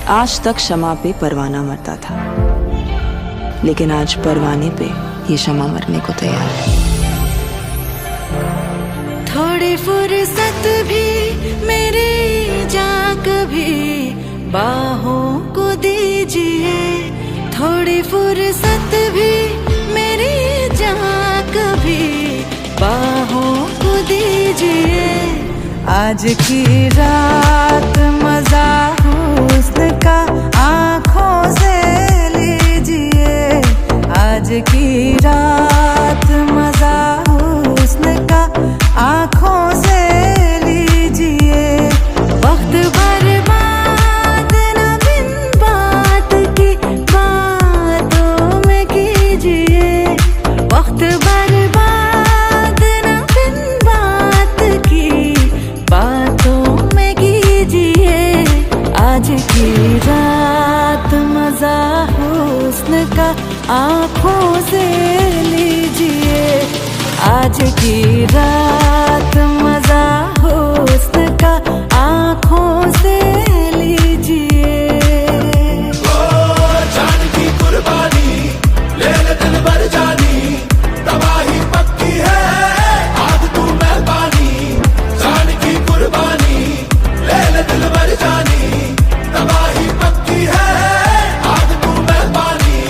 आज तक शमा पे परवाना मरता था, लेकिन आज परवाने पे ये शमा मरने को तैयार है। थोड़ी फुर्सत भी मेरी जा कभी बाहों को दीजिए, थोड़ी फुर्सत भी मेरी जा कभी बाहों को दीजिए। आज की रात मजा हुस्न का आँखों से लीजिए, आज की रात मजा हुस्न का आँखों से लीजिए। वक्त बर्बाद न बिन बात की बातों में कीजिए, वक्त बर्बाद न बिन बात की बातों में कीजिए। आज की रात मजा हुस्न का आँखों से लीजिए, आज की रात मजा हुस्न का आँखों से लीजिए। जान की कुर्बानी ले ले दिल भर जानी, तबाही पक्की है आग तू मेहरबानी। जान की कुर्बानी ले ले दिल भर जानी, तबाही पक्की है आग तू मेहरबानी।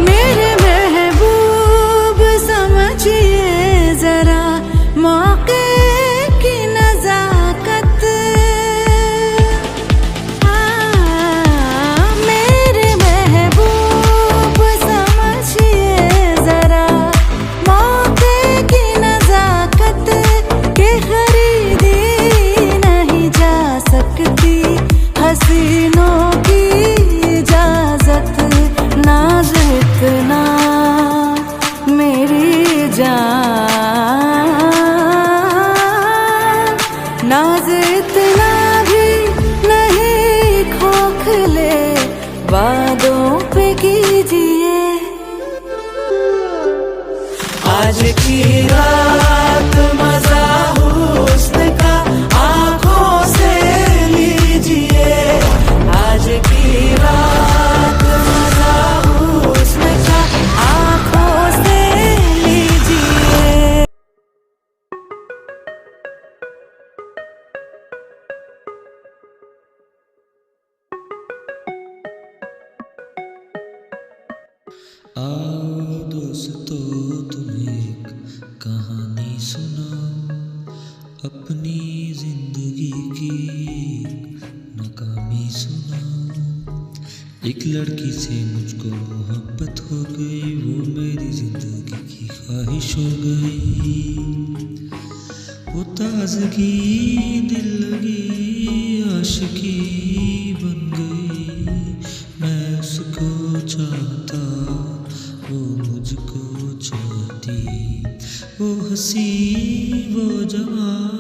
मेरे महबूब समझिए जरा मौके की नजाकत, मेरे महबूब समझिए जरा मौके की नजाकत के खरीदी नहीं जा सकती हसीनों की इजाजत। नाज इतना मेरी जान, नाज इतना भी नहीं खोखले वादों पे कीजिए। आज की रात मजा हुस्न का आँखों से लीजिए, आज की रात मजा हुस्न का आँखों से लीजिए। आओ दोस्तों तुम्हें एक कहानी सुनाऊं, अपनी जिंदगी की नाकामी सुनाऊं। एक लड़की से मुझको मोहब्बत हो गई, वो मेरी जिंदगी की ख्वाहिश हो गई। वो ताजगी दिल लगी आशिकी बन गई, मैं उसको चाहता वो मुझको चाहती। वो हंसी वो जवान